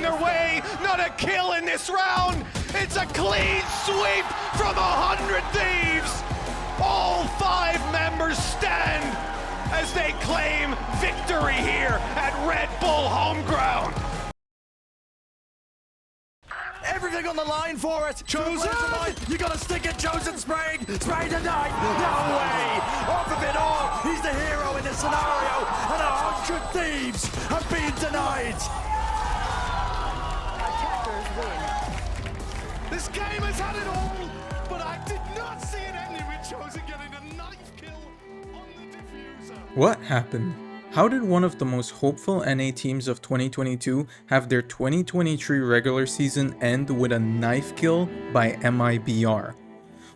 away, not a kill in this round. It's a clean sweep from 100 Thieves. All 5 members stand as they claim victory here at Red Bull home ground. Everything on the line for it. Chosen! You gotta stick it, Chosen spraying! Spray tonight! No way! Off of it all! He's the hero in this scenario! And 100 Thieves have been denied! This game has had it all, but I did not see it ending with Chosen getting a knife kill on the diffuser. What happened? How did one of the most hopeful NA teams of 2022 have their 2023 regular season end with a knife kill by MIBR?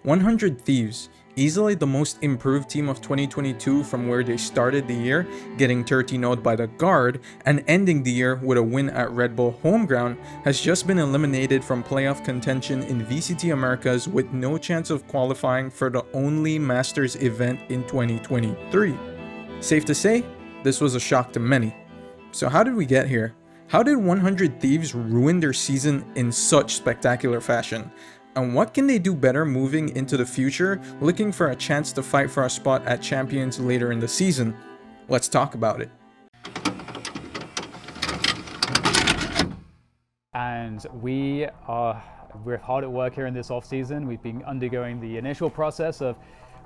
100 Thieves, easily the most improved team of 2022 from where they started the year, getting 13-0'd by the Guard and ending the year with a win at Red Bull home ground, has just been eliminated from playoff contention in VCT Americas with no chance of qualifying for the only Masters event in 2023. Safe to say, this was a shock to many. So how did we get here? How did 100 Thieves ruin their season in such spectacular fashion? And what can they do better moving into the future, looking for a chance to fight for a spot at Champions later in the season? Let's talk about it. And we're hard at work here in this off season. We've been undergoing the initial process of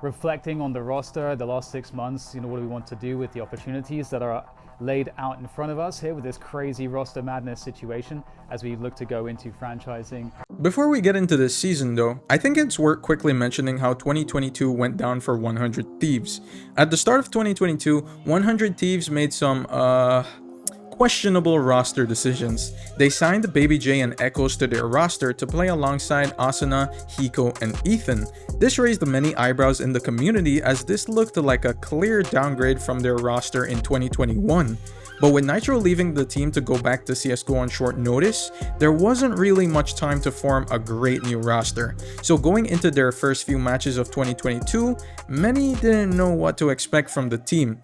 reflecting on the roster the last 6 months. What do we want to do with the opportunities that are laid out in front of us here with this crazy roster madness situation as we look to go into franchising. Before we get into this season though, I think it's worth quickly mentioning how 2022 went down for 100 Thieves. At the start of 2022, 100 Thieves made some questionable roster decisions. They signed Baby J and Echoes to their roster to play alongside Asuna, Hiko, and Ethan. This raised many eyebrows in the community as this looked like a clear downgrade from their roster in 2021. But with Nitro leaving the team to go back to CSGO on short notice, there wasn't really much time to form a great new roster. So going into their first few matches of 2022, many didn't know what to expect from the team.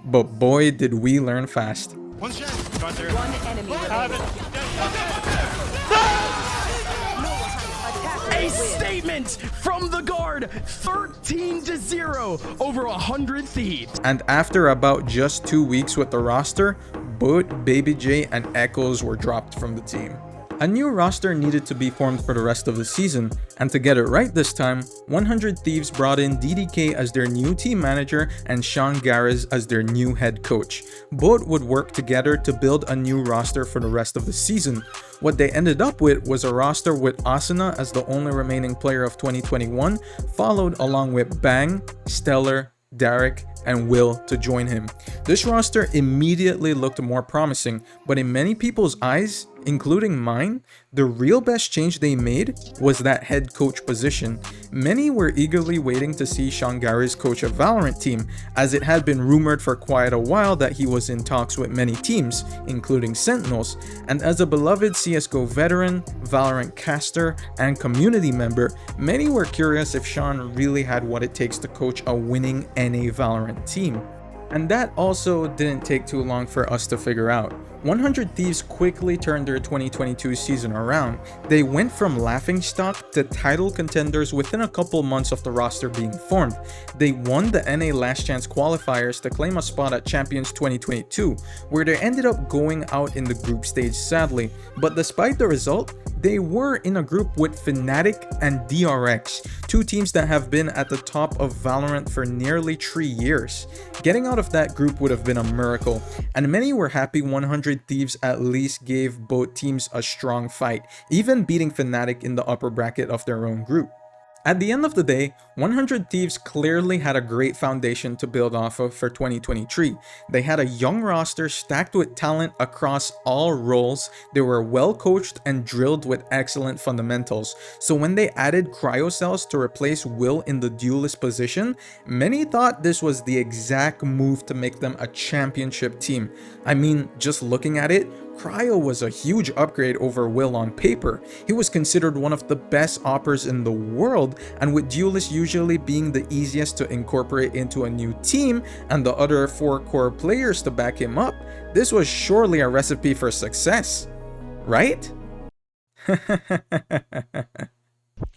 But boy did we learn fast. One enemy A statement from the Guard, 13-0 over 100 Thieves. And after about just 2 weeks with the roster, both Baby J and Echoes were dropped from the team. A new roster needed to be formed for the rest of the season, and to get it right this time, 100 Thieves brought in DDK as their new team manager and Sean Garris as their new head coach. Both would work together to build a new roster for the rest of the season. What they ended up with was a roster with Asuna as the only remaining player of 2021, followed along with Bang, Stellar, Derek, and Will to join him. This roster immediately looked more promising, but in many people's eyes, including mine, the real best change they made was that head coach position. Many were eagerly waiting to see Sean Garris coach a Valorant team, as it had been rumored for quite a while that he was in talks with many teams, including Sentinels, and as a beloved CSGO veteran, Valorant caster, and community member, many were curious if Sean really had what it takes to coach a winning NA Valorant team. And that also didn't take too long for us to figure out. 100 Thieves quickly turned their 2022 season around. They went from laughingstock to title contenders within a couple months of the roster being formed. They won the NA Last Chance qualifiers to claim a spot at Champions 2022, where they ended up going out in the group stage sadly. But despite the result, they were in a group with Fnatic and DRX, two teams that have been at the top of Valorant for nearly 3 years. Getting out of that group would have been a miracle, and many were happy 100 Thieves at least gave both teams a strong fight, even beating Fnatic in the upper bracket of their own group. At the end of the day, 100 Thieves clearly had a great foundation to build off of for 2023. They had a young roster stacked with talent across all roles, they were well coached and drilled with excellent fundamentals. So when they added Cryocells to replace Will in the duelist position, many thought this was the exact move to make them a championship team. I mean, just looking at it, Cryo was a huge upgrade over Will on paper. He was considered one of the best oppers in the world, and with Duelist usually being the easiest to incorporate into a new team and the other 4 core players to back him up, this was surely a recipe for success. right?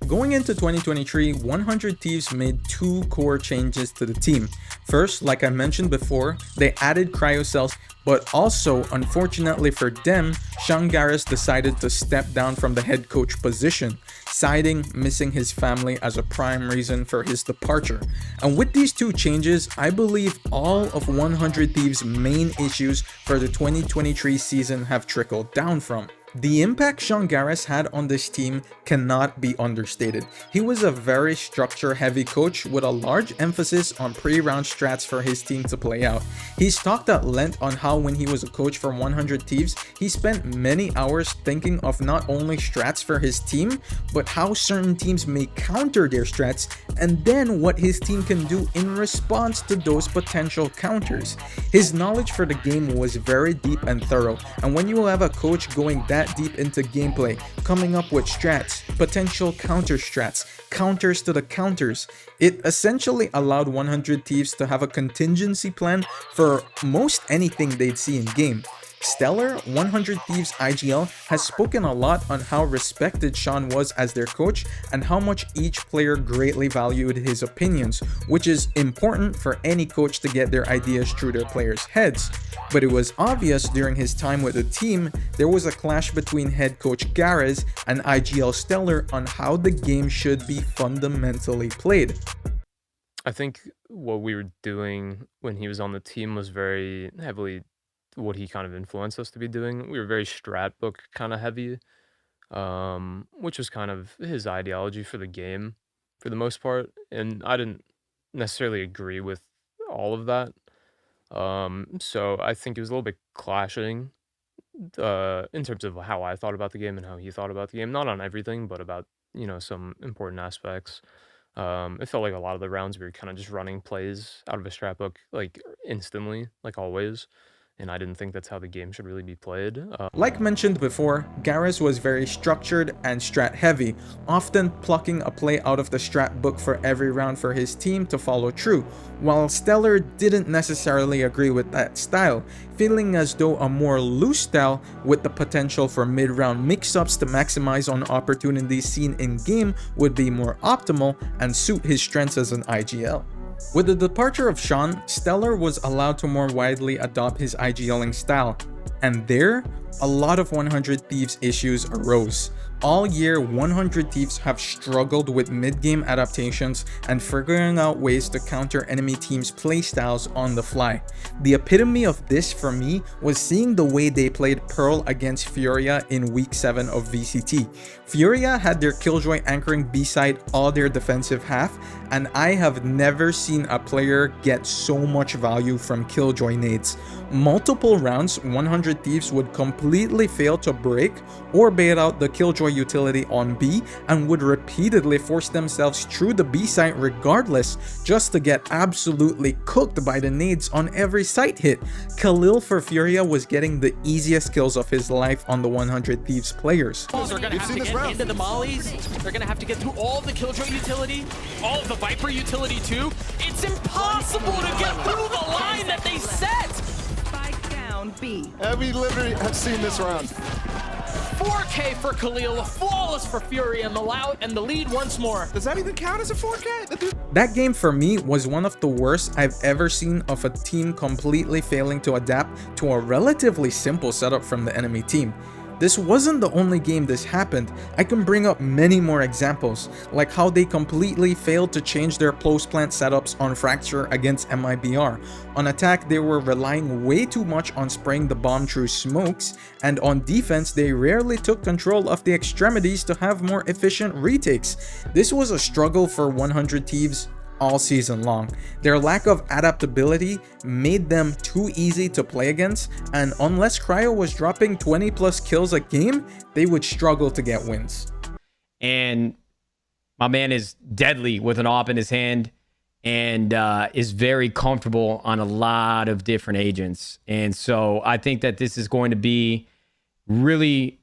Going into 2023, 100 Thieves made two core changes to the team. First, like I mentioned before, they added Cryocells, but also, unfortunately for them, Sean Garris decided to step down from the head coach position, citing missing his family as a prime reason for his departure. And with these two changes, I believe all of 100 Thieves' main issues for the 2023 season have trickled down from. The impact Sean Garris had on this team cannot be understated. He was a very structure-heavy coach with a large emphasis on pre-round strats for his team to play out. He's talked at length on how when he was a coach for 100 Thieves, he spent many hours thinking of not only strats for his team, but how certain teams may counter their strats, and then what his team can do in response to those potential counters. His knowledge for the game was very deep and thorough, and when you have a coach going that deep into gameplay, coming up with strats, potential counter strats, counters to the counters, it essentially allowed 100 Thieves to have a contingency plan for most anything they'd see in game. Stellar, 100 Thieves IGL, has spoken a lot on how respected Sean was as their coach and how much each player greatly valued his opinions, which is important for any coach to get their ideas through their players' heads. But it was obvious during his time with the team, there was a clash between head coach Garris and IGL Stellar on how the game should be fundamentally played. I think what we were doing when he was on the team was very heavily what he kind of influenced us to be doing. We were very strat book kind of heavy, which was kind of his ideology for the game for the most part. And I didn't necessarily agree with all of that. So I think it was a little bit clashing in terms of how I thought about the game and how he thought about the game. Not on everything, but about, some important aspects. It felt like a lot of the rounds we were kind of just running plays out of a strat book, like instantly, like always. And I didn't think that's how the game should really be played. Like mentioned before, Garris was very structured and strat heavy, often plucking a play out of the strat book for every round for his team to follow through, while Stellar didn't necessarily agree with that style, feeling as though a more loose style with the potential for mid-round mix-ups to maximize on opportunities seen in-game would be more optimal and suit his strengths as an IGL. With the departure of Sean, Stellar was allowed to more widely adopt his IGLing style, and there, a lot of 100 Thieves issues arose. All year, 100 Thieves have struggled with mid-game adaptations and figuring out ways to counter enemy teams' playstyles on the fly. The epitome of this for me was seeing the way they played Pearl against Furia in Week 7 of VCT. Furia had their Killjoy anchoring B-side all their defensive half, and I have never seen a player get so much value from Killjoy nades. Multiple rounds, 100 Thieves would completely fail to break or bait out the Killjoy utility on B and would repeatedly force themselves through the B site regardless, just to get absolutely cooked by the nades on every site hit. Khalil for Furia was getting the easiest kills of his life on the 100 Thieves players. They're gonna have to get into the mollies. They're gonna have to get through all of the Killjoy utility, all of the Viper utility too. It's impossible to get through the line that they set. Spike down B. We literally have seen this round. 4K for Khalil, flawless for Fury, and the lead once more. Does that even count as a 4K? That game for me was one of the worst I've ever seen of a team completely failing to adapt to a relatively simple setup from the enemy team. This wasn't the only game this happened. I can bring up many more examples, like how they completely failed to change their close plant setups on Fracture against MIBR. On attack, they were relying way too much on spraying the bomb through smokes, and on defense, they rarely took control of the extremities to have more efficient retakes. This was a struggle for 100 Thieves all season long. Their lack of adaptability made them too easy to play against, and unless Cryo was dropping 20 plus kills a game, they would struggle to get wins. And my man is deadly with an AWP in his hand and is very comfortable on a lot of different agents. And so I think that this is going to be really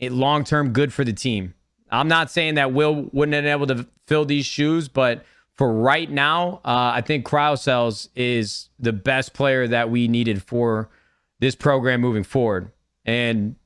long-term good for the team. I'm not saying that Will wouldn't have been able to fill these shoes, but for right now, I think Cryocells is the best player that we needed for this program moving forward. And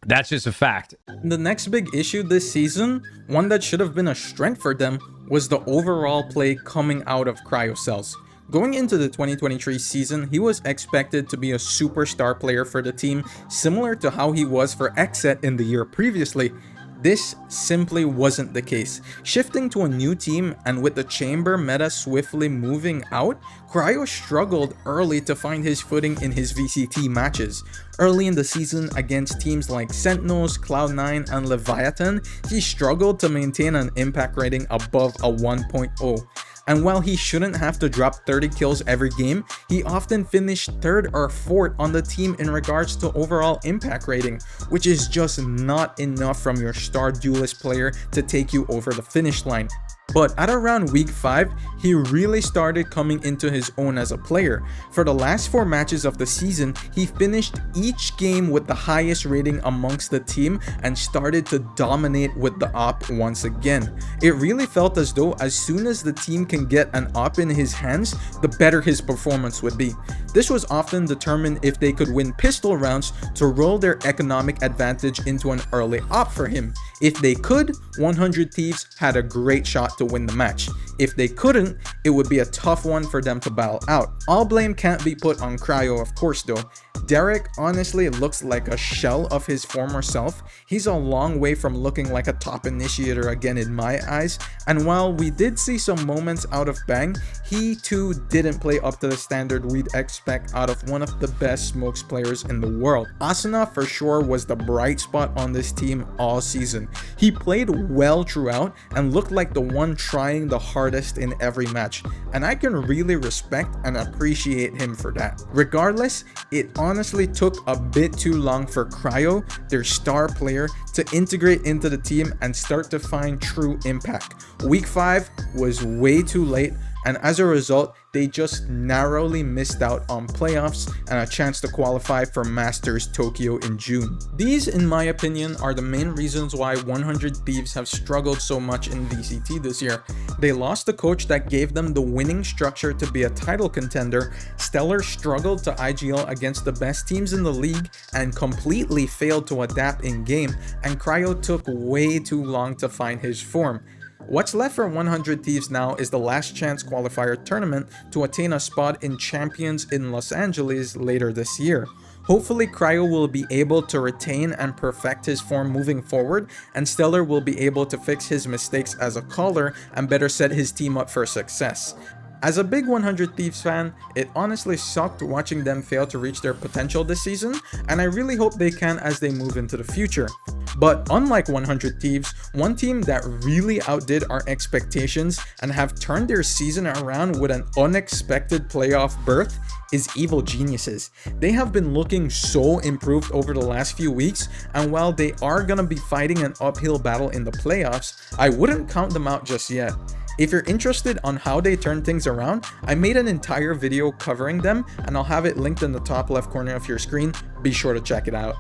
That's just a fact. The next big issue this season, one that should have been a strength for them, was the overall play coming out of Cryocells. Going into the 2023 season, he was expected to be a superstar player for the team, similar to how he was for XSET in the year previously. This simply wasn't the case. Shifting to a new team and with the chamber meta swiftly moving out, Cryo struggled early to find his footing in his VCT matches. Early in the season against teams like Sentinels, Cloud9, and Leviathan, he struggled to maintain an impact rating above a 1.0. And while he shouldn't have to drop 30 kills every game, he often finished 3rd or 4th on the team in regards to overall impact rating, which is just not enough from your star duelist player to take you over the finish line. But at around week 5, he really started coming into his own as a player. For the last 4 matches of the season, he finished each game with the highest rating amongst the team and started to dominate with the op once again. It really felt as though as soon as the team can get an op in his hands, the better his performance would be. This was often determined if they could win pistol rounds to roll their economic advantage into an early op for him. If they could, 100 Thieves had a great shot to win the match. If they couldn't, it would be a tough one for them to battle out. All blame can't be put on Cryo, of course though. Derek honestly looks like a shell of his former self. He's a long way from looking like a top initiator again in my eyes, and while we did see some moments out of Bang, he too didn't play up to the standard we'd expect out of one of the best smokes players in the world. Asuna for sure was the bright spot on this team all season. He played well throughout and looked like the one trying the hardest in every match, and I can really respect and appreciate him for that. Regardless, it honestly took a bit too long for Cryo, their star player, to integrate into the team and start to find true impact. Week 5 was way too late, and as a result, they just narrowly missed out on playoffs and a chance to qualify for Masters Tokyo in June. These, in my opinion, are the main reasons why 100 Thieves have struggled so much in VCT this year. They lost a coach that gave them the winning structure to be a title contender, Stellar struggled to IGL against the best teams in the league and completely failed to adapt in game, and Cryo took way too long to find his form. What's left for 100 Thieves now is the last chance qualifier tournament to attain a spot in Champions in Los Angeles later this year. Hopefully Cryo will be able to retain and perfect his form moving forward, and Stellar will be able to fix his mistakes as a caller and better set his team up for success. As a big 100 Thieves fan, it honestly sucked watching them fail to reach their potential this season, and I really hope they can as they move into the future. But unlike 100 Thieves, one team that really outdid our expectations and have turned their season around with an unexpected playoff berth is Evil Geniuses. They have been looking so improved over the last few weeks, and while they are gonna be fighting an uphill battle in the playoffs, I wouldn't count them out just yet. If you're interested on how they turn things around, I made an entire video covering them, and I'll have it linked in the top left corner of your screen. Be sure to check it out.